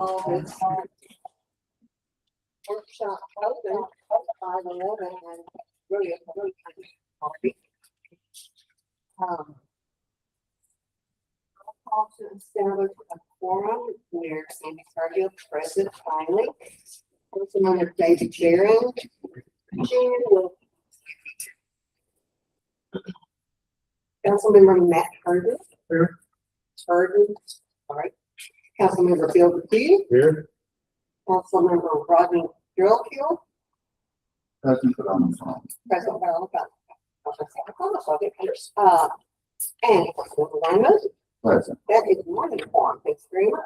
All this workshop open, 511, and really happy. Call to establish a quorum where Sandy Cargill present finally. Councilmember David Sharon. Councilmember Matt Herder. Here. Herder. All right. Councilmember Bill McKee. Here. Councilmember Rodney Drillkill. Present but on the phone. Present but on the phone. And Councilmember Lyman. Present. That is more than a quorum. Thanks very much.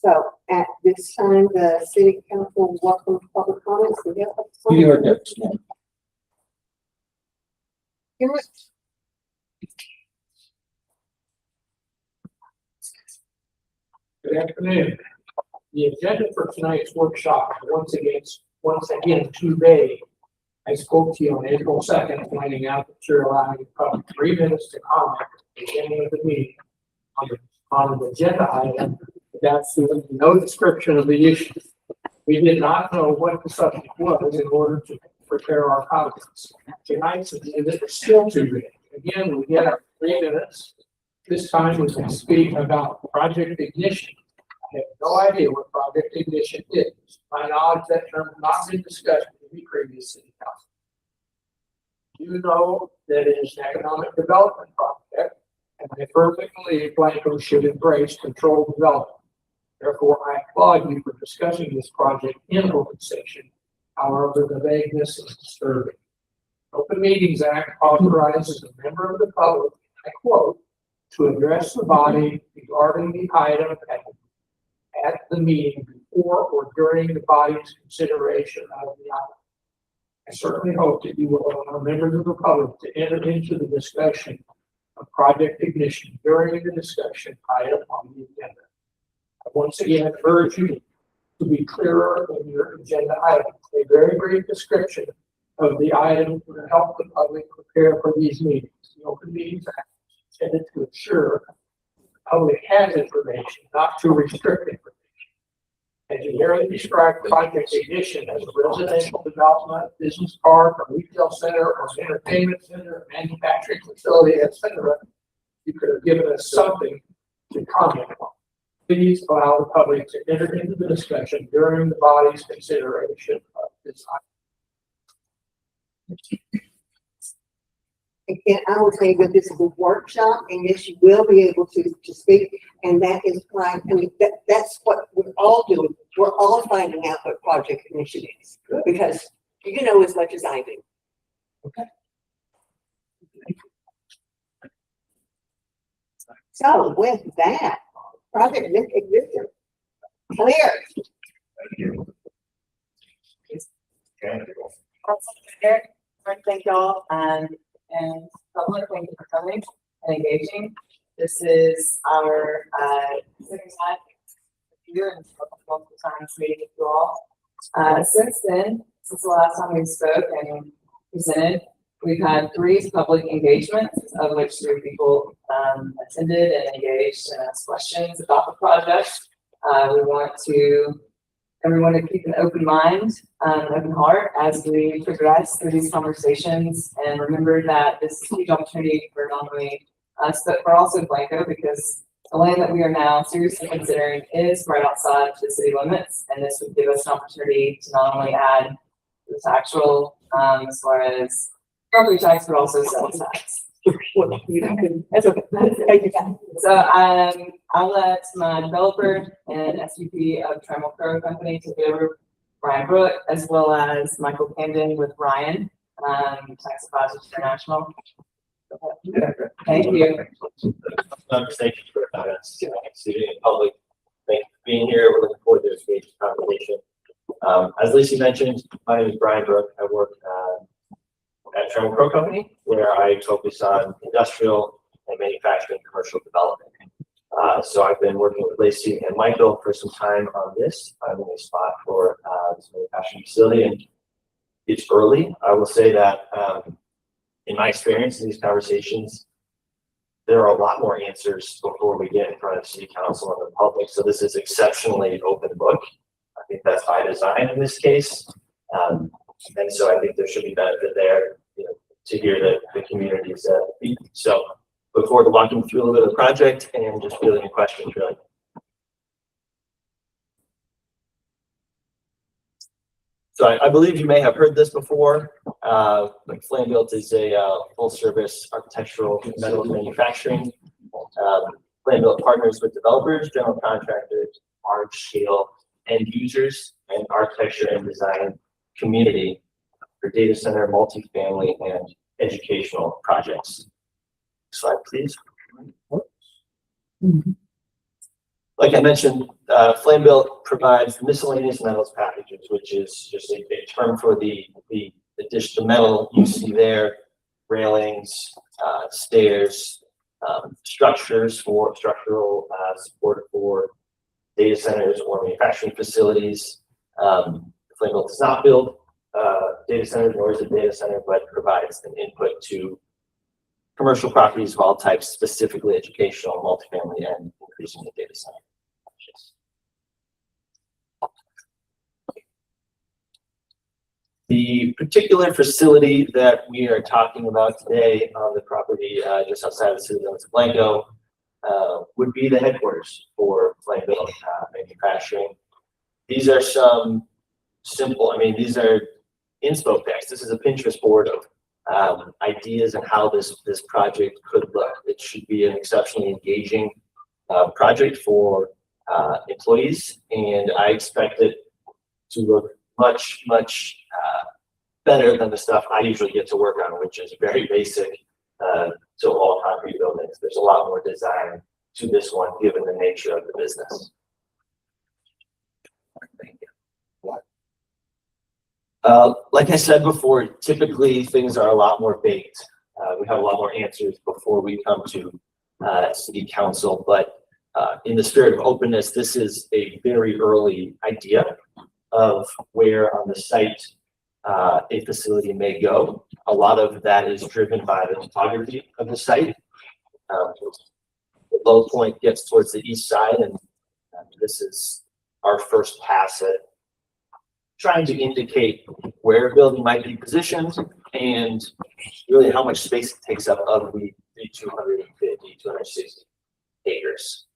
So at this time, the city council welcomes public comments. We have You are next. Here it. Good afternoon. The agenda for tonight's workshop once again today. I spoke to you on April 2nd, finding out that you're allowing probably 3 minutes to comment at the beginning of the meeting on the agenda item. That's no description of the issue. We did not know what the subject was in order to prepare our comments. Tonight's agenda is still 2 minutes. Again, we get our 3 minutes. This time we can speak about project ignition. I have no idea what project ignition is. To my knowledge, that term has not been discussed in the previous city council. You know that it is an economic development project, and I firmly believe Blanco should embrace controlled development. Therefore, I applaud you for discussing this project in open session. However, the vagueness is disturbing. Open Meetings Act authorizes a member of the public, I quote, to address the body regarding the item at the meeting before or during the body's consideration of the item. I certainly hope that you will allow members of the public to enter into the discussion of project ignition during the discussion item on the agenda. I once again urge you to be clearer in your agenda items. A very brief description of the item will help the public prepare for these meetings. The Open Meetings Act is intended to ensure the public has information, not to restrict information. As you merely describe project ignition as a residential development, business park, a retail center, or an entertainment center, a manufacturing facility, etc., you could have given us something to comment on. Please allow the public to enter into the discussion during the body's consideration of this item. Again, I will say that this is a workshop, and yes, you will be able to speak, and that is why, I mean, that's what we're all doing. We're all finding out what project ignition is, because you know as much as I do. Okay. So with that, project ignition, clear. Thank y'all and public, thank you for coming and engaging. This is our second time here and multiple times meeting with you all. Since then, since the last time we spoke and presented, we've had 3 public engagements, of which 3 people attended and engaged and asked questions about the project. We want everyone to keep an open mind, open heart as we progress through these conversations, and remember that this is a huge opportunity for not only us, but for also Blanco, because the land that we are now seriously considering is right outside the city limits, and this would give us an opportunity to not only add the tax roll as far as property tax, but also sales tax. That's okay. So I'll let my developer and SVP of Trammell Crow Company take over, Brian Brook, as well as Michael Camden with Ryan, Tax Advisors International. Thank you. Thank you for us sitting in public. Thank you for being here. We're looking forward to this great conversation. As Lacey mentioned, my name is Brian Brook. I work at Trammell Crow Company, where I focus on industrial and manufacturing commercial development. So I've been working with Lacey and Michael for some time on this. I'm in a spot for this manufacturing facility, and it's early. I will say that in my experience in these conversations, there are a lot more answers before we get in front of city council and the public. So this is exceptionally open book. I think that's by design in this case. And so I think there should be benefit there, you know, to hear the community's feedback. So look forward to walking through a little bit of the project and just fielding any questions really. So I believe you may have heard this before, but Flame Built is a full service architectural metals manufacturing. Flame Built partners with developers, general contractors, large scale end users, and architecture and design community for data center, multifamily, and educational projects. Slide, please. Like I mentioned, Flame Built provides miscellaneous metals packages, which is just a term for the metal you see there, railings, stairs, structures for structural support for data centers or manufacturing facilities. Flame Built does not build data centers, nor is a data center, but provides an input to commercial properties of all types, specifically educational, multifamily, and increasingly data center. The particular facility that we are talking about today on the property just outside of the city limits of Blanco would be the headquarters for Flame Built manufacturing. These are some simple, I mean, these are inspo decks. This is a Pinterest board of ideas and how this project could look. It should be an exceptionally engaging project for employees, and I expect it to look much better than the stuff I usually get to work on, which is very basic to all concrete buildings. There's a lot more design to this one given the nature of the business. Thank you. Like I said before, typically things are a lot more baked. We have a lot more answers before we come to city council, but in the spirit of openness, this is a very early idea of where on the site a facility may go. A lot of that is driven by the topography of the site. The low point gets towards the east side, and this is our first pass at trying to indicate where a building might be positioned and really how much space it takes up of the 260 acres.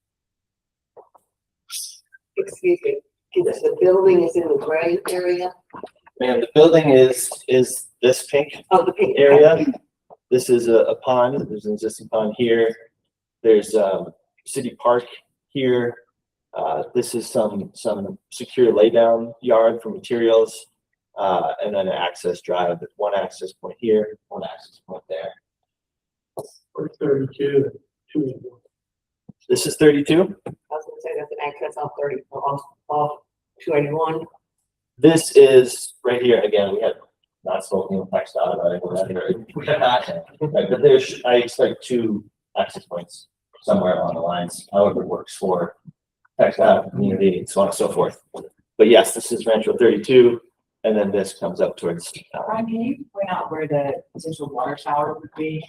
Excuse me, the building is in the gray area? And the building is this pink Oh, the pink area. This is a pond. There's an existing pond here. There's city park here. This is some secure laydown yard for materials, and then an access drive with one access point here, one access point there. Or 32, 2. This is 32. I was gonna say that's an access off 30, off 281. This is right here. Again, we had not spoken with text out about it. Right, but there's, I expect 2 access points somewhere along the lines, however it works for text out, community, and so on and so forth. But yes, this is Rancho 32, and then this comes up towards. Brian, can you point out where the potential water tower would be?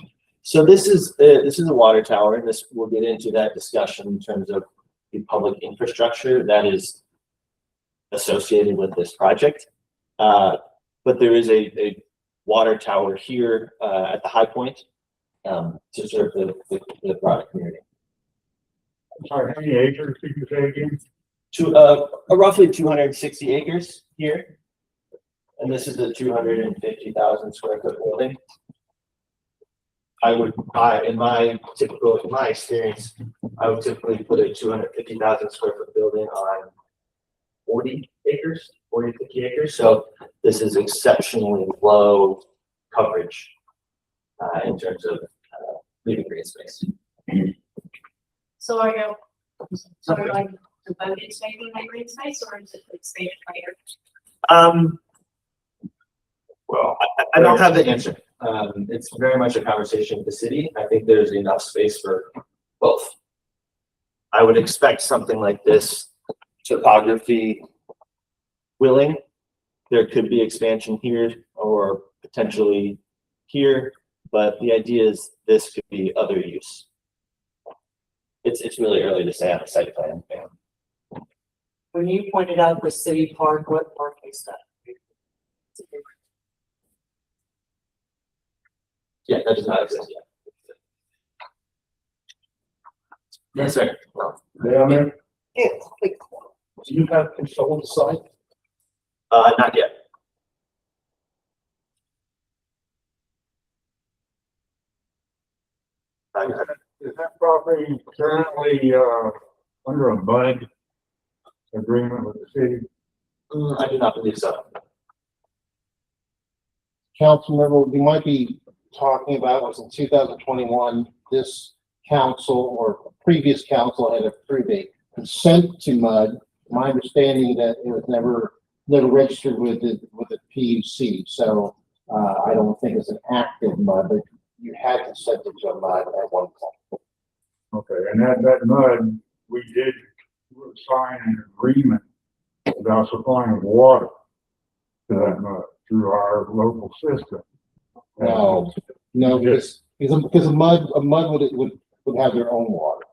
So this is a water tower, and this we'll get into that discussion in terms of the public infrastructure that is associated with this project. But there is a water tower here at the high point to serve the product community. Sorry, how many acres did you say again? To roughly 260 acres here, and this is a 250,000 square foot building. In my experience, I would typically put a 250,000 square foot building on 40 acres, 40 to 50 acres. So this is exceptionally low coverage in terms of leaving green space. So are you, like devoted to making that green space, or is it like space later? Well, I don't have the answer. It's very much a conversation with the city. I think there's enough space for both. I would expect something like this, topography willing. There could be expansion here or potentially here, but the idea is this could be other use. It's really early to say on the site plan. When you pointed out the city park, what park is that? Yeah, that does not exist yet. Yes, sir. Yeah, I mean, Yes, please. Do you have control of the site? Not yet. is that property currently, under a bud agreement with the city? I do not believe so. Council member, we might be talking about was in 2021, this council or previous council had approved a consent to MUD. My understanding that it was never registered with the PUC. So I don't think it's an active MUD, but you had consented to a MUD at one point. Okay, and that MUD, we did sign an agreement about supplying water to that MUD through our local system. No, because a MUD would have their own water.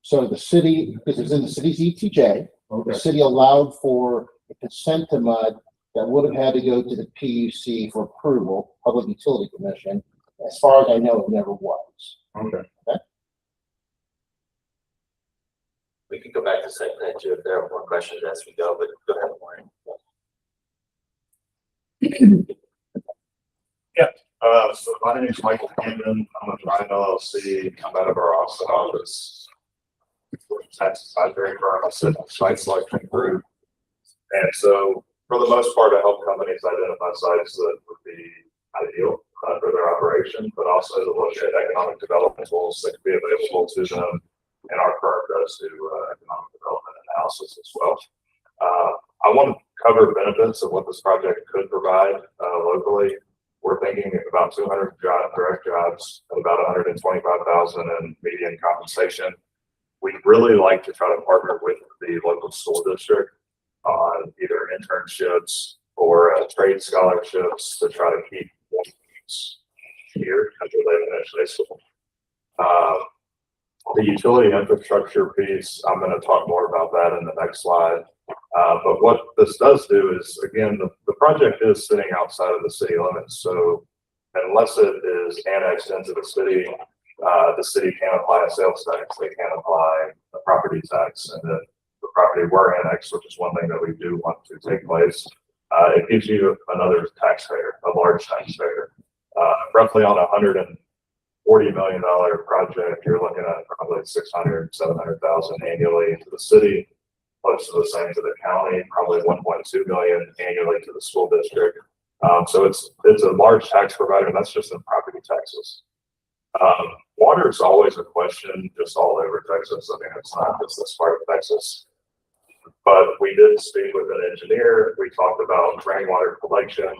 So the city, because it's in the city's ETJ, the Okay, city allowed for a consent to MUD that would have had to go to the PUC for approval, Public Utility Commission. As far as I know, it never was. okay. We can go back to site plan too if there are more questions as we go, but go ahead, Warren. So my name is Michael Camden. I'm with Ryan LLC. I'm out of our Austin office. We're a tax advisory firm. I sit in the site selection group. And so for the most part, I help companies identify sites that would be ideal for their operation, but also to look at economic development tools that could be available to them. And our firm does do economic development analysis as well. I want to cover benefits of what this project could provide locally. We're thinking about 200 direct jobs and about 125,000 in median compensation. We'd really like to try to partner with the local school district on either internships or trade scholarships to try to keep students here until they finish high school. The utility infrastructure piece, I'm going to talk more about that in the next slide. But what this does do is, again, the project is sitting outside of the city limits. So unless it is annexed into the city can't apply a sales tax. They can't apply a property tax. And if the property were annexed, which is one thing that we do want to take place, it gives you another taxpayer, a large taxpayer. Roughly on $140 million project, you're looking at probably 600, 700,000 annually into the city. Close to the same to the county, probably 1.2 million annually to the school district. So it's a large tax provider, and that's just in property taxes. Water is always a question just all over Texas. I mean, it's not just this part of Texas. But we did speak with an engineer. We talked about rainwater collection.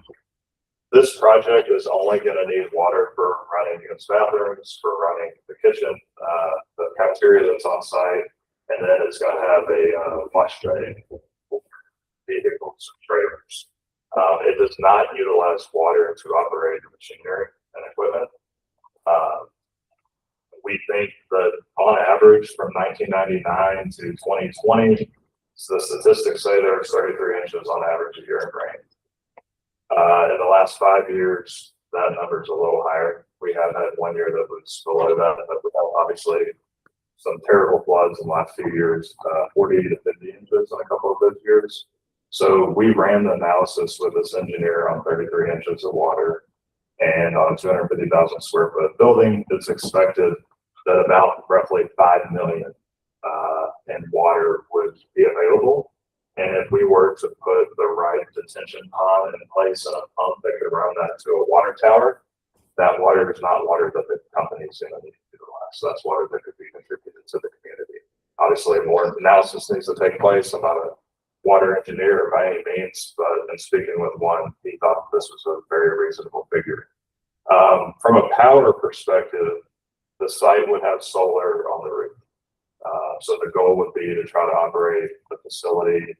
This project is only going to need water for running its bathrooms, for running the kitchen, the cafeteria that's on site. And then it's going to have a wash drain for vehicles and trailers. It does not utilize water to operate machinery and equipment. We think that on average from 1999 to 2020, so the statistics say there's 33 inches on average a year in rain. In the last 5 years, that number is a little higher. We have had 1 year that was below that, but we have obviously some terrible floods in the last few years, 40 to 50 inches in a couple of those years. So we ran the analysis with this engineer on 33 inches of water, and on a 250,000 square foot building, it's expected that about roughly 5 million in water would be available. And if we were to put the right detention pond in place and a pump that could run that to a water tower, that water is not water that the company's going to need to utilize. So that's water that could be contributed to the community. Obviously, more analysis needs to take place. I'm not a water engineer by any means, but in speaking with one, he thought this was a very reasonable figure. From a power perspective, the site would have solar on the roof. So the goal would be to try to operate the facility,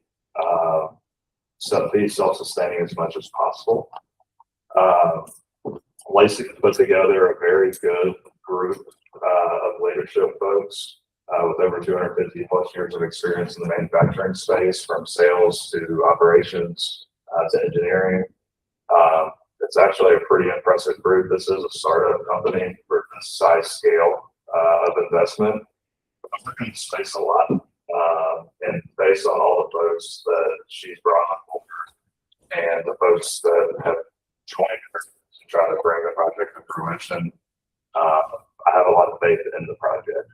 be self-sustaining as much as possible. Lacey put together a very good group of leadership folks. with over 250 plus years of experience in the manufacturing space, from sales to operations to engineering. It's actually a pretty impressive group. This is a startup company for this size scale of investment. I'm looking at space a lot, and based on all the folks that she's brought on board and the folks that have joined her to try to bring the project to fruition, I have a lot of faith in the project.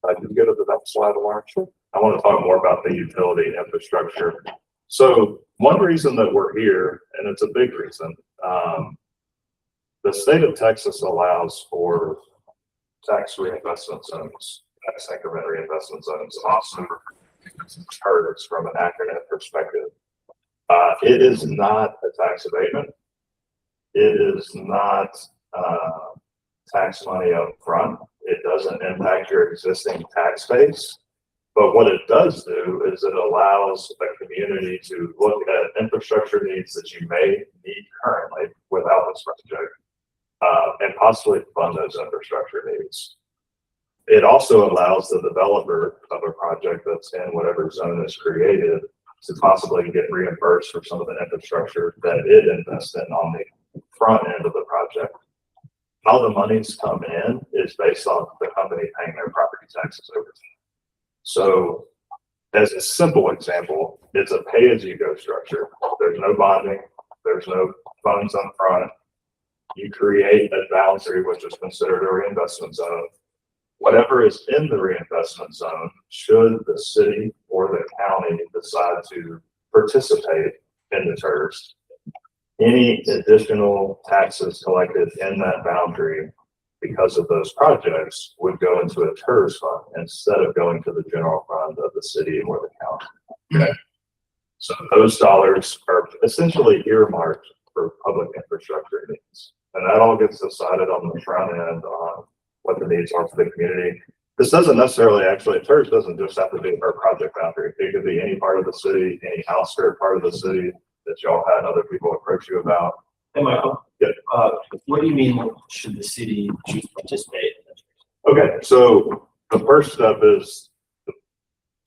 I can go to the next slide, Lauren. Sure. I want to talk more about the utility infrastructure. So one reason that we're here, and it's a big reason, the state of Texas allows for tax reinvestment zones, tax increment reinvestment zones, also TERS from an acronym perspective. It is not a tax abatement. It is not tax money up front. It doesn't impact your existing tax base. But what it does do is it allows a community to look at infrastructure needs that you may need currently without this project, and possibly fund those infrastructure needs. It also allows the developer of a project that's in whatever zone is created to possibly get reimbursed for some of the infrastructure that it invests in on the front end of the project. How the monies come in is based on the company paying their property taxes over time. So as a simple example, it's a pay-as-you-go structure. There's no bonding, there's no funds up front. You create a boundary, which is considered a reinvestment zone. Whatever is in the reinvestment zone, should the city or the county decide to participate in the TERS, any additional taxes collected in that boundary because of those projects would go into a TERS fund instead of going to the general fund of the city or the county. Okay. So those dollars are essentially earmarked for public infrastructure needs. And that all gets decided on the front end on what the needs are for the community. This doesn't necessarily TERS doesn't just have to be our project boundary. It could be any part of the city, any outskirt part of the city that y'all had other people approach you about. Hey, Michael. Yeah. What do you mean, should the city choose to participate? Okay, so the first step is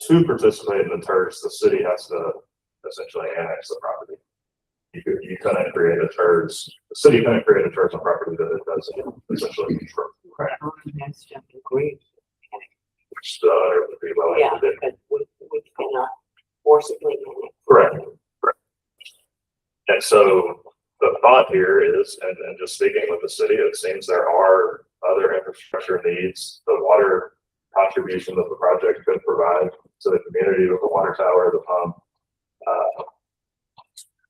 to participate in the TERS, the city has to essentially annex the property. You couldn't create a TERS, the city couldn't create a TERS on property that it doesn't essentially control. Correct. That's just agreed. Which would be well. Yeah, but we cannot forcibly. Correct. Correct. And so the thought here is, and just speaking with the city, it seems there are other infrastructure needs. The water contribution that the project could provide to the community with the water tower, the pump,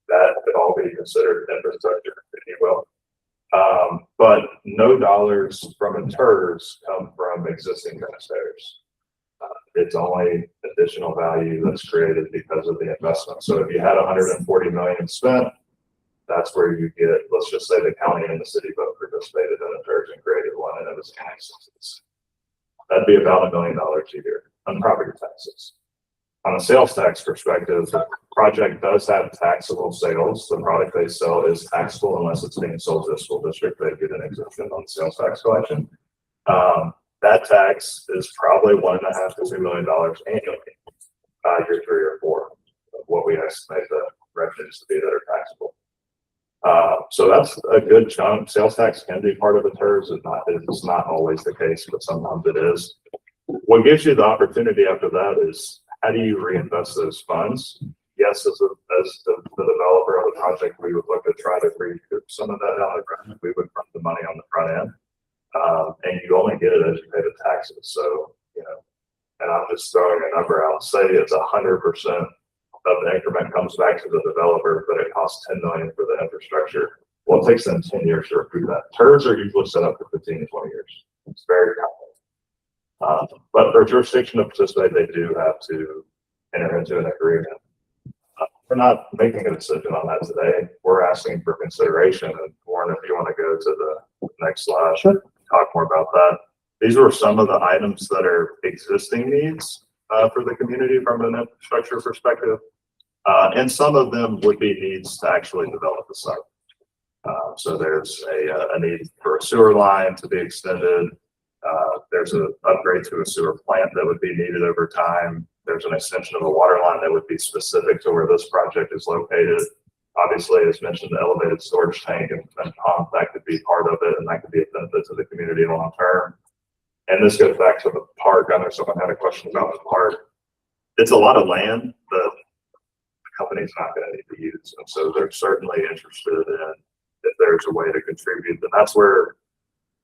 that could all be considered infrastructure, if you will. But no dollars from a TERS come from existing taxpayers. It's only additional value that's created because of the investment. So if you had 140 million spent, that's where you get, let's just say the county and the city both participated in a TERS and created one, and it was annexed. That'd be about $1 million a year on property taxes. On a sales tax perspective, the project does have taxable sales. The product they sell is taxable unless it's being sold to a school district. They get an exemption on sales tax collection. That tax is probably $1.5 to $2 million annually, year 3 or 4 of what we estimate the revenues to be that are taxable. So that's a good chunk. Sales tax can be part of the TERS. It's not always the case, but sometimes it is. What gives you the opportunity after that is, how do you reinvest those funds? Yes, as the developer of the project, we would look to try to recoup some of that out of grant. We would front the money on the front end. And you only get it as you pay the taxes. So, and I'm just throwing a number out. Say it's 100% of the increment comes back to the developer, but it costs $10 million for the infrastructure. Well, it takes them 10 years to recoup that. TERS are usually set up for 15 to 20 years. It's very common. But for jurisdiction to participate, they do have to enter into an agreement. We're not making a decision on that today. We're asking for consideration. And Warren, if you want to go to the next slide, sure. Talk more about that. These were some of the items that are existing needs for the community from an infrastructure perspective. And some of them would be needs to actually develop the site. So there's a need for a sewer line to be extended. There's an upgrade to a sewer plant that would be needed over time. There's an extension of a water line that would be specific to where this project is located. Obviously, as mentioned, the elevated storage tank and pump, that could be part of it, and that could be a benefit to the community long term. And this goes back to the park. I know someone had a question about the park. It's a lot of land that the company's not going to need to use, and so they're certainly interested in if there's a way to contribute. And that's where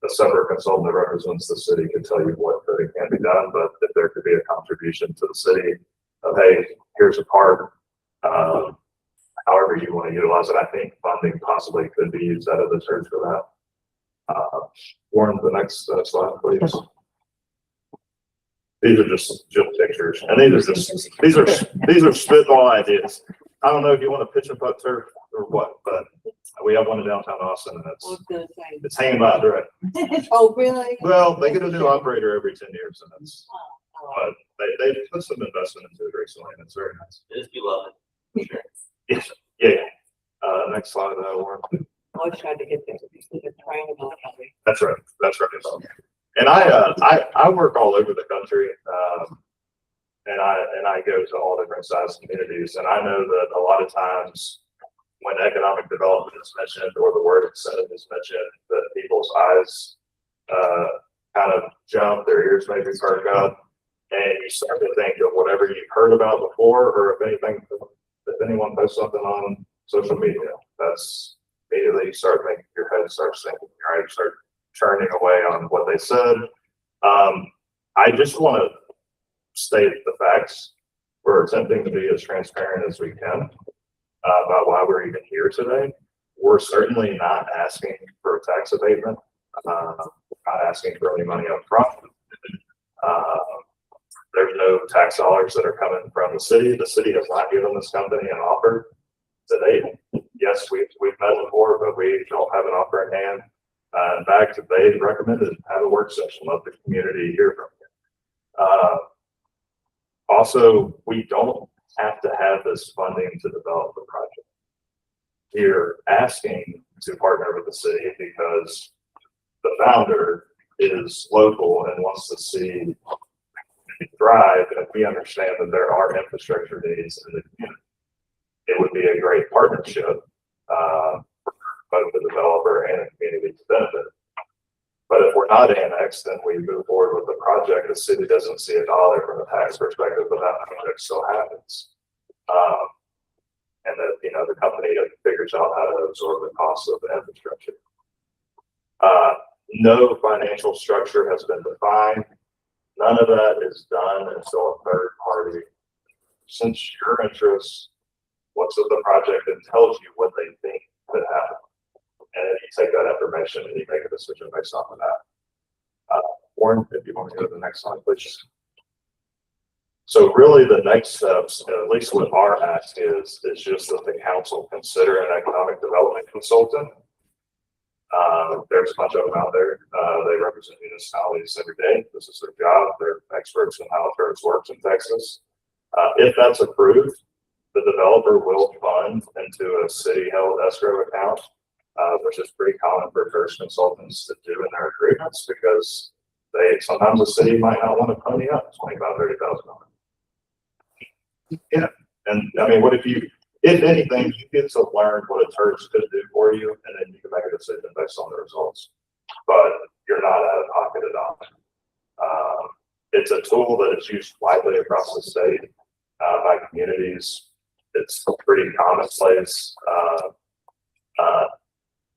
a separate consultant that represents the city can tell you what could and can be done. But if there could be a contribution to the city of, hey, here's a park, however you want to utilize it, I think funding possibly could be used out of the church for that. Warren, the next slide, please. These are just pictures, and these are spitball ideas. I don't know if you want to pitch a putt turf or what, but we have one in downtown Austin, and it's hanging by a thread. Oh, really? Well, they get a new operator every 10 years, and it's, but they put some investment into it recently, and it's very nice. It is beloved. Sure. Yes, yeah. Next slide, Warren. I always tried to get there. That's right. That's right. And I work all over the country, and I go to all different sized communities, and I know that a lot of times when economic development is mentioned or the word incentive is mentioned, that people's eyes kind of jump, their ears maybe perk up, and you start to think of whatever you've heard about before, or if anyone posts something on social media, that's immediately you start making your head starts thinking, right? You start turning away on what they said. I just want to state the facts. We're attempting to be as transparent as we can about why we're even here today. We're certainly not asking for a tax abatement, not asking for any money up front. There's no tax dollars that are coming from the city. The city has not given this company an offer to date. Yes, we've met before, but we don't have an offer in hand. In fact, they recommended have a work session, let the community hear from you. Also, we don't have to have this funding to develop the project. We're asking to partner with the city because the founder is local and wants to see thrive, and we understand that there are infrastructure needs in the community. It would be a great partnership for both the developer and the community to benefit. But if we're not annexed and we move forward with the project, the city doesn't see a dollar from a tax perspective, but that project still happens. And that, the company figures out how to absorb the cost of the infrastructure. No financial structure has been defined. None of that is done until a third party, since your interest, looks at the project and tells you what they think could happen. And then you take that information and you make a decision based off of that. Warren, if you want to go to the next slide, please. So really the next steps, at least what our ask is just that the council consider an economic development consultant. There's a bunch of them out there. They represent municipalities every day. This is their job. They're experts in how affairs works in Texas. If that's approved, the developer will fund into a city-held escrow account, which is pretty common for first consultants to do in their agreements because sometimes the city might not want to pony up $25,000, $30,000. Yeah, and I mean, if anything, you get to learn what a church could do for you, and then you can make a decision based on the results. But you're not out of pocket at all. It's a tool that is used widely across the state by communities. It's pretty commonplace.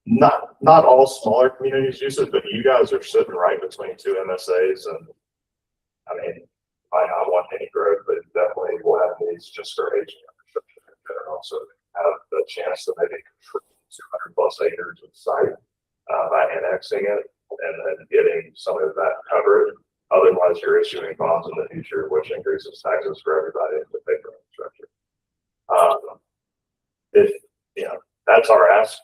Not all smaller communities use it, but you guys are sitting right between two MSAs, and I mean, might not want any growth, but definitely will have needs just for aging infrastructure in general. So have the chance to maybe control 200 plus acres of site by annexing it and then getting some of that covered. Otherwise, you're issuing bonds in the future, which increases taxes for everybody to pay for infrastructure. That's our ask.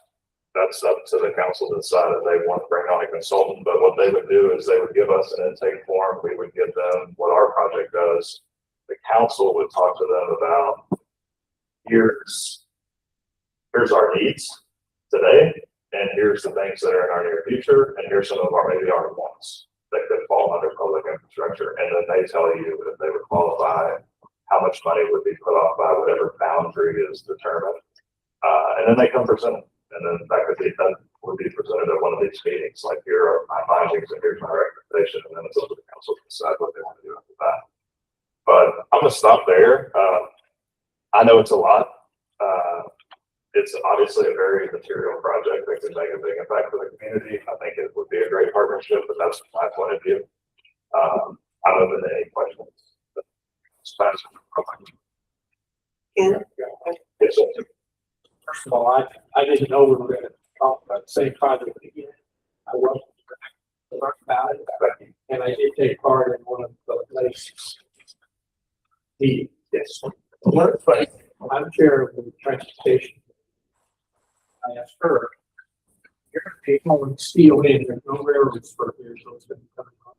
That's up to the council to decide if they want to bring on a consultant, but what they would do is they would give us an intake form. We would give them what our project does. The council would talk to them about here's our needs today, and here's the things that are in our near future, and here's some of our maybe our wants. that could fall under public infrastructure, and then they tell you if they would qualify, how much money would be put off by whatever boundary is determined. And then they come present it, and then that would be presented at one of these meetings, like here are my findings and here's my recommendation, and then it's up to the council to decide what they want to do after that. But I'm gonna stop there. I know it's a lot. It's obviously a very material project that could make a big impact for the community. I think it would be a great partnership, but that's my point of view. I'm open to any questions. Ken? Yes, sir. First of all, I didn't know we were gonna talk about the same project again. I wasn't learned about it, and I did take part in one of the latest meetings. Yes. But I'm chair of the transportation. I asked her, you're gonna take on steel in, there's no railroads for here, so it's gonna be coming up.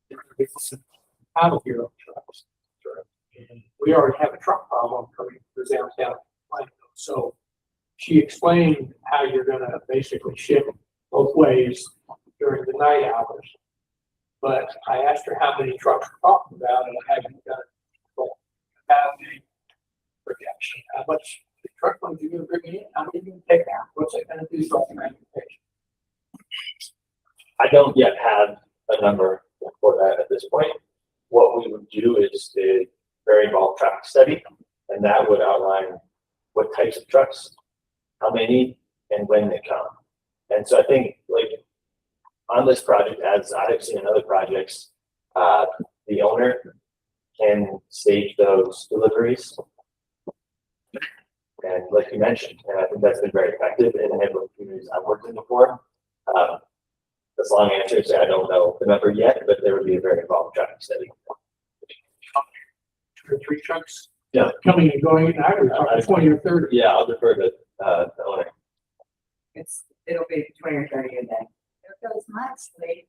You're gonna get some out of here on trucks. And we already have a truck problem coming through downtown Blanco. So she explained how you're gonna basically ship both ways during the night hours. But I asked her how many trucks we're talking about, and I haven't done capacity projection. How much the truck ones you're gonna bring in, how many you gonna take out? What's it gonna do for transportation? I don't yet have a number for that at this point. What we would do is a very involved traffic study, and that would outline what types of trucks, how many, and when they come. And so I think, like, on this project, as I have seen in other projects, the owner can stage those deliveries. And like you mentioned, and I think that's been very effective in the neighborhood communities I've worked in before. This long answer is I don't know the number yet, but there would be a very involved traffic study. 2 or 3 trucks? Yeah. Coming and going, and I was talking 20 or 30. Yeah, I'll defer to the owner. It'll be 20 or 30 a day. There goes my slate.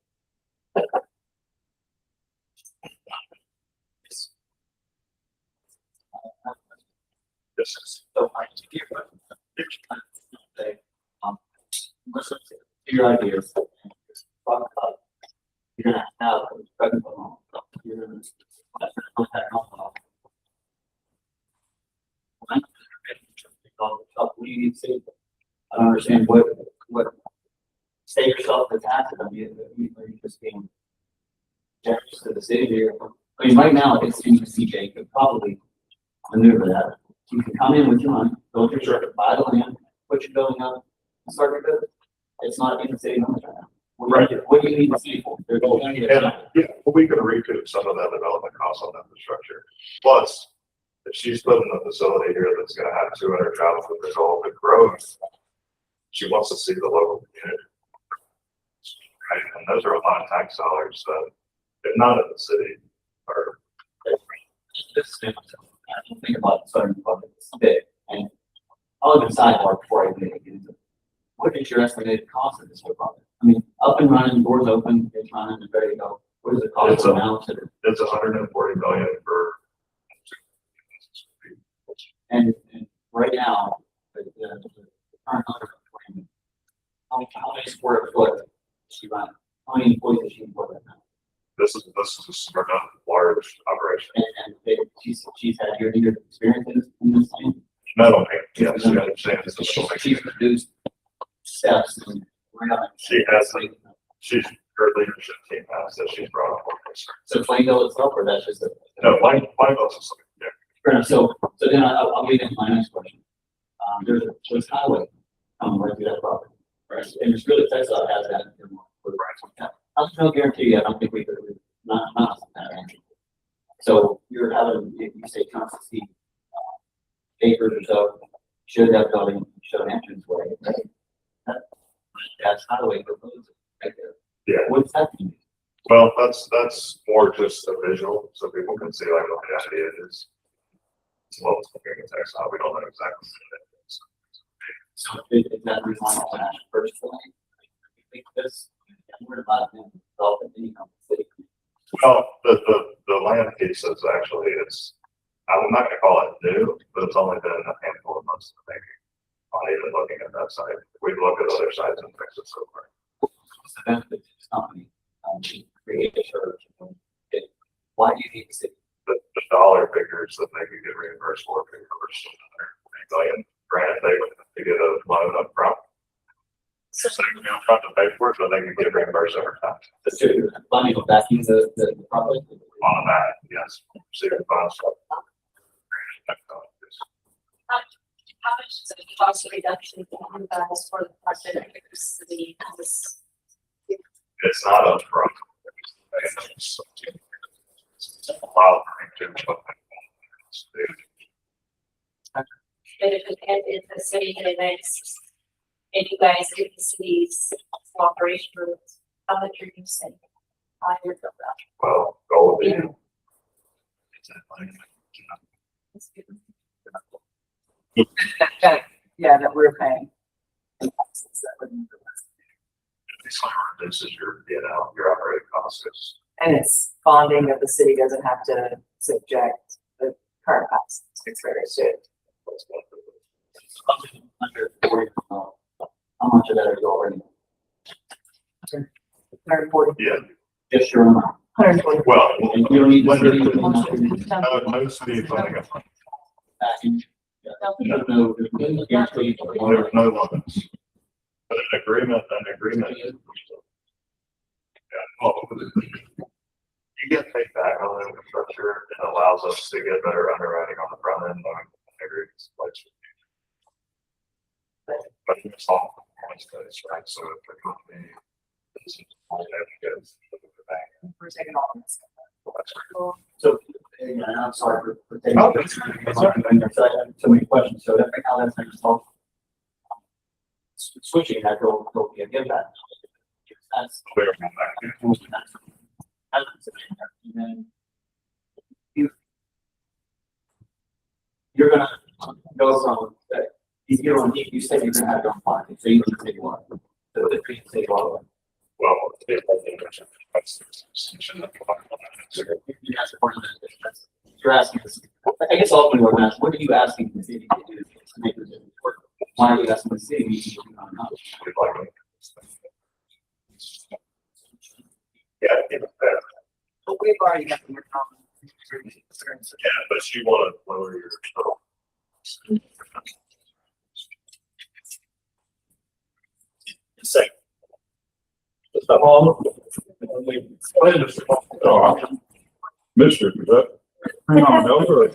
This is So I to give your ideas. Talk about you're gonna have a pregnant woman. You're gonna put that on. What do you need to say? I don't understand what say yourself the task. I mean, are you just being generous to the city here? I mean, right now it seems CJ could probably maneuver that. You can come in with your money, build your circuit, buy the land, put your building up, and start your business. It's not in the city limits right now. What do you need to see for? There's Well, plenty and, of time. yeah, well, we can recoup some of that development costs on infrastructure. Plus, if she's putting a facility here that's gonna have 200 jobs with the goal of growth, she wants to see the local community. Right, and those are a lot of tax dollars that, if not in the city, are. I don't think about the southern bucket, it's big, and I'll even sidebar before I even get into it. What is your estimated cost of this whole project? I mean, up and running, doors open, it's running, and ready to go. What is the cost It's now to the, It's 140 million for. and right now, the current owner, how many square foot is she running? How many employees is she employed right now? This is a smart, large operation. And she's had years of experience in this thing. Metal paint, yes, you understand. It's a little bit- She's produced steps and. She has, she's, her leadership team has that she's brought on board. So Blanco itself, or that's just a. No, why else? Yeah. Fair enough. So then I'll get into my next question. There's a highway coming right through that property, right? And it's really Tesla has that. For the right. I'll no guarantee you, I don't think we could, not that answer. So you're having, if you say 60 acres or so, should that building show an entrance way, right? That's highway proposal right there. Yeah. What's that mean? Well, that's more just a visual, so people can see like what the idea is. It's well, it's looking at text, we don't know exactly what it is. So is that the reason why I'm asking first for like, I think this, I'm worried about them developing income in the city. Well, the land piece is actually, I'm not gonna call it new, but it's only been a handful of months in the making. On even looking at that site, we've looked at other sites and fixed it so far. What's the benefit to this company? create a church. Why do you need the city? The dollar figures that they could get reimbursed for, reimbursed $1 million grant, they would have to get a loan up front. So they would be up front to pay for it, but they could get reimbursed over time. The city funding of backing the project? On that, yes. City funds. How much is the cost reduction for the project? It's not upfront. It's allowed to. But if the city connects, and you guys get the city's cooperation, how much are you saying? Well, goal would be. Yeah, that we're paying. This is your, your operating costs. And it's bonding that the city doesn't have to subject the current costs. It's very good. Under 40, how much of that is already? 140. Yeah. Just your amount. 140. Well, And you don't need the When city. no city funding up front. Backing. There's no guarantee. There's no limits. But an agreement. Yeah, well, you get paid back on the infrastructure. It allows us to get better underwriting on the front end. I agree. But it's all points, right? So if the company We're taking all of this. So, and I'm sorry for taking. Oh, So many questions, so that, how that's next talk. Switching that will be a give back. That's. You're gonna go from, you said you're gonna have your own parking, so you can say you want. So the green say you want. Well, You guys are part of that. You're asking, I guess ultimately what I'm asking, what are you asking the city to do to make this work? Why are you asking the city? yeah, even better. But we've already got the common. Yeah, but you want to lower your total. Second. Mister, is that? Hang on, Elder.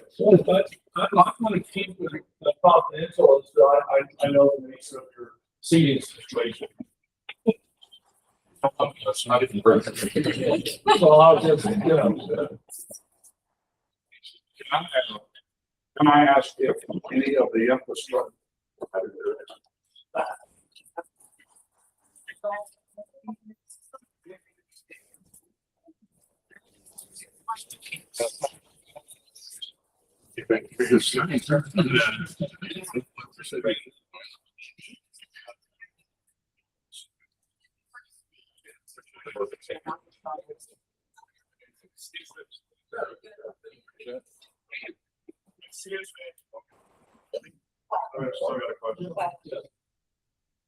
I want to keep the confidential, so I know the nature of your seating situation. That's not even right. So I'll just, Can I ask if any of the infrastructure? You think you're just-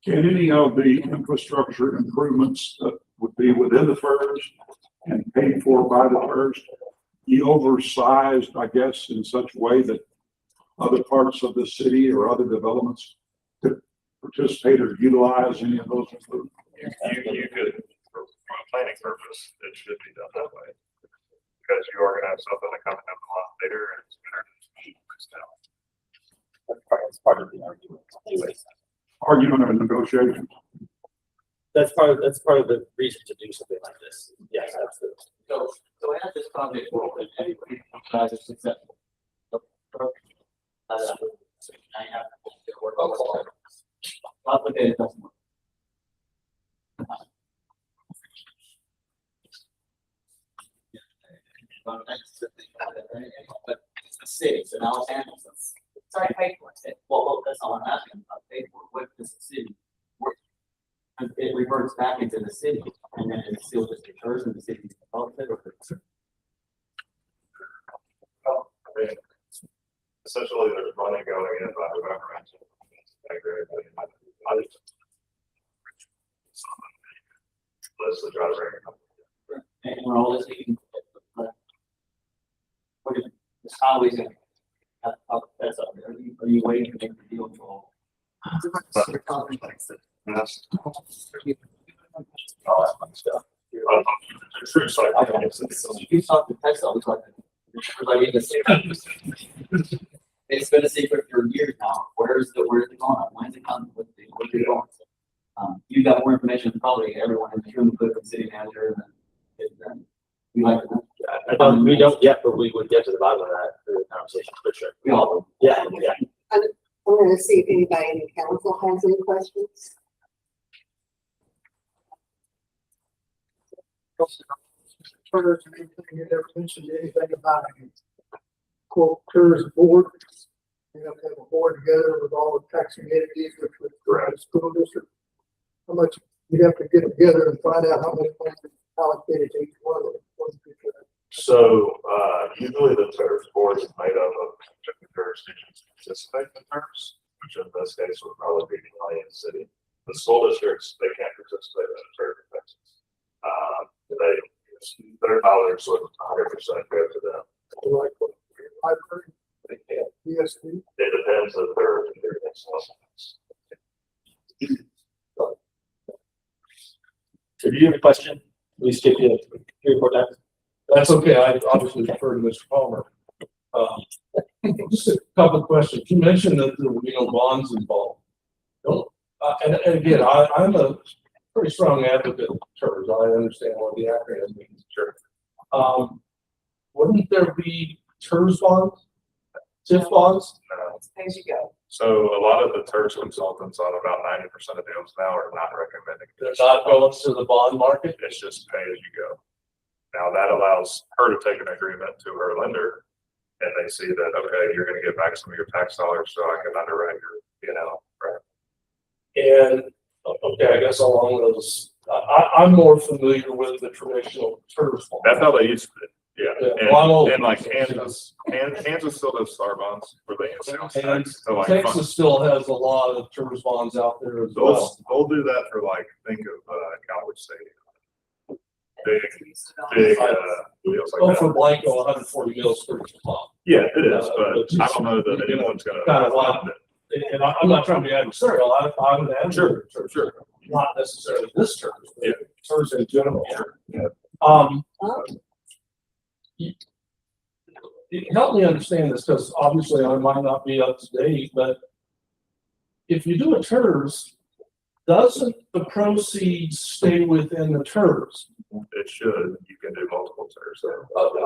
Can any of the infrastructure improvements that would be within the FERS and paid for by the FERS be oversized, I guess, in such a way that other parts of the city or other developments could participate or utilize any of those improvements? You could, from a planning purpose, it should be done that way. Because you are gonna have something that comes up a lot later and it's better to keep this down. That's part of the argument. Anyways, Argument or negotiation? that's part of the reason to do something like this. Yes, absolutely. So as this project will, everybody tries to successful. So I have to work on it. Complicated doesn't work. But it's the city, so now it's Anderson's. Sorry, paid for it. Well, that's all I'm asking about. Paid for, what does the city work? And it reverts back into the city, and then it still just occurs in the city. I mean, essentially, there's money going in by the government. I agree. Let's try to bring it up. And we're all listening. What is, this highway's gonna have, that's up there. Are you waiting to make the deal for all? Yes. All that fun stuff. True, so I think You talk to Texas, I was like, it's been a secret for years now. Where's it going? When's it coming? What's it going? You got more information than probably everyone in the room, including the city manager. We like to know. We don't yet, but we would get to the bottom of that through the conversation for sure. We all. Yeah. I'm gonna see if anybody in the council has any questions. First, you never mentioned anything about a quote, TERS board. You have to have a board together with all the taxing entities, which would the school district. How much you have to get together and find out how much money is allocated to each one of them. So, usually the TERS board is made up of different jurisdictions that participate in TERS, which in this case would probably be the Alliance City. The school districts, they can't participate in the TERS in Texas. Their dollars would 100% go to them. Like, yes, It depends if they're So do you have a question? We skip you 3 or 4 times. That's okay. I obviously defer to Mr. Palmer. Just a couple of questions. You mentioned that there were no bonds involved. Don't, and again, I'm a pretty strong advocate of TERS. I understand what the acronym means. Sure. Wouldn't there be TERS bonds? TIF bonds? As you go. So a lot of the TERS consultants on about 90% of deals now are not recommending. They're not going to the bond market? It's just pay as you go. Now that allows her to take an agreement to her lender, and they see that, okay, you're gonna get back some of your tax dollars, so I can underwrite your, right? And, okay, I guess along those, I'm more familiar with the traditional TERS bond. That's how they used to, yeah. Yeah, well, I'm old. And like Kansas still does STAR bonds for the sales And tax. So like Texas still has a lot of TERS bonds out there as well. they'll do that for like, think of college stadium. Big deals Oh, like for that. Blanco, 140 mil square foot. Yeah, it is, but I don't know that anyone's gonna. Kind of wild. And I'm not trying to be adversarial, I'm an advocate. Sure. Not necessarily this TERS, but TERS in general. Yeah. Help me understand this, because obviously I might not be up to date, but if you do a TERS, doesn't the proceeds stay within the TERS? It should, you can do multiple TERS.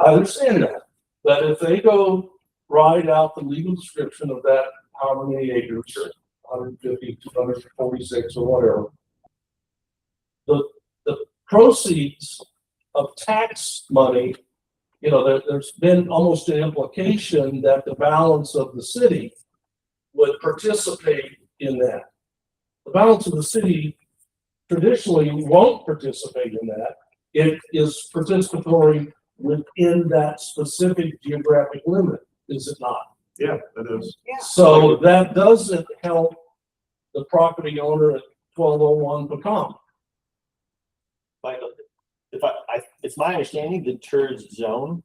I understand that, but if they go write out the legal description of that, how many acres, 150, 246 or whatever, the proceeds of tax money, there's been almost an implication that the balance of the city would participate in that. The balance of the city traditionally won't participate in that. It is participatory within that specific geographic limit, is it not? Yeah, it is. Yeah. So that doesn't help the property owner at 1201 Pecan. Michael, it's my understanding the TERS zone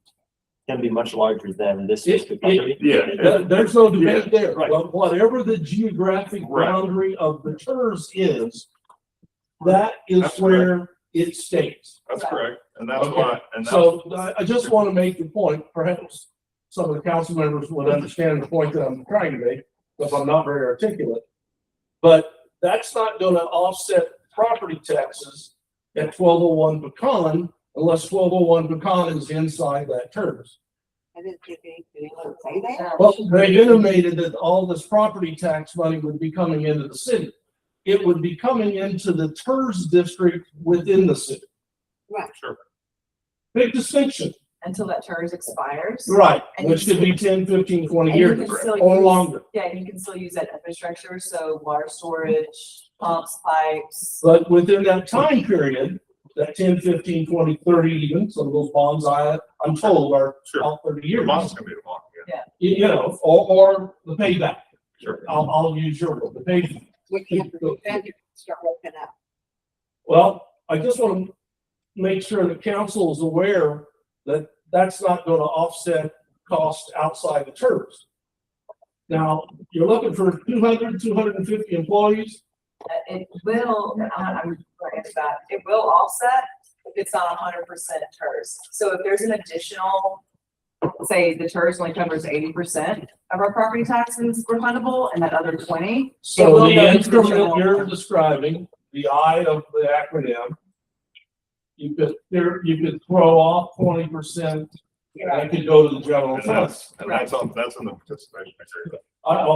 can be much larger than this specific property. There's no debate there, right. but whatever the geographic boundary of the TERS is, that is That's where it stays. That's correct. And that's Okay. why, So I just want to make the point, perhaps some of the council members would understand the point that I'm trying to make, because I'm not very articulate. But that's not going to offset property taxes at 1201 Pecan unless 1201 Pecan is inside that TERS. I didn't think anyone say that. Well, they intimated that all this property tax money would be coming into the city. It would be coming into the TERS district within the city. Right. Sure. Big distinction. Until that TERS expires. Right, And which you could be 10, 15, 20 And you years can still or use- longer. Yeah, and you can still use that infrastructure, so water storage, pumps, pipes. But within that time period, that 10, 15, 20, 30 even, some of those bonds I'm told are Sure. out 30 The years. bond's gonna be long, yeah. Or the payback. Sure. I'll use your word, the payback. We can't do that, start working out. Well, I just want to make sure the council is aware that that's not gonna offset costs outside the TERS. Now, you're looking for 250 employees. It will, I'm going to that, it will offset if it's not 100% TERS. So if there's an additional, say the TERS only covers 80% of our property taxes refundable and that other 20. So will the go into the increment general you're fund. describing, the I of the acronym, you could throw off 20%, and it could go to the general And fund. that's in the participation agreement. I've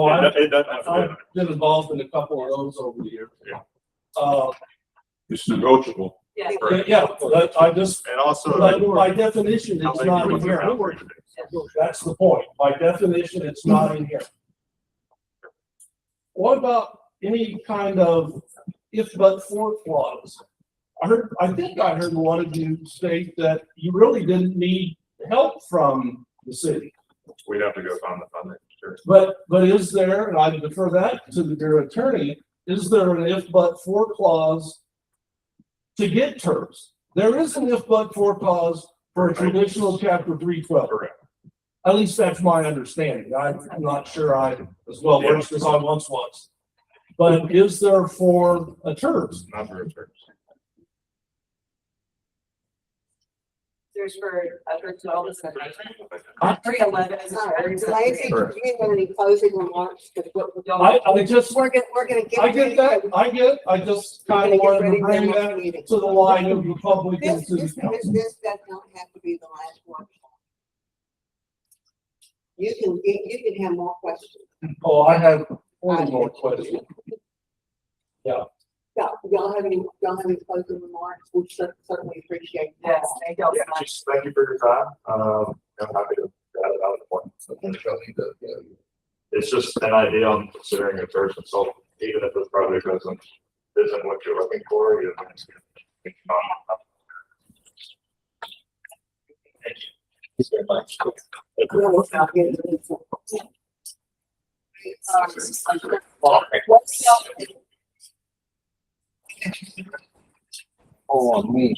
doesn't have to be. been involved in a couple of those over the years. Yeah. It's negotiable. Yeah. Yeah, but I just, And also. but by definition, how it's they not do in with here. their outreach. That's the point. By definition, it's not in here. What about any kind of if but for clause? I think I heard one of you state that you really didn't need help from the city. We'd have to go find the funding, sure. But is there, and I defer that to your attorney, is there an if but for clause to get TERS? There is an if but for clause for a traditional chapter 312. Correct. At least that's my understanding. I'm not sure I'm as well versed as I once was. But is there for a TERS? Not for returns. There's for 12 is 311 is Lacy, do you have any closing remarks? Because I just, we're gonna get. I get that, I just kind of wanted to bring that to the line of Republican This to the does council. not have to be the last workshop. You can have more questions. Oh, I have one more question. Yeah, y'all have any closing remarks? We certainly appreciate that. Yes, thank you all so Yeah, much. just thank you for your time. I'm happy to add it out of the point. It's just an idea on considering a TERS consultant, even if this project isn't what you're looking for. You know, it's not. Thank you very much. Oh, me.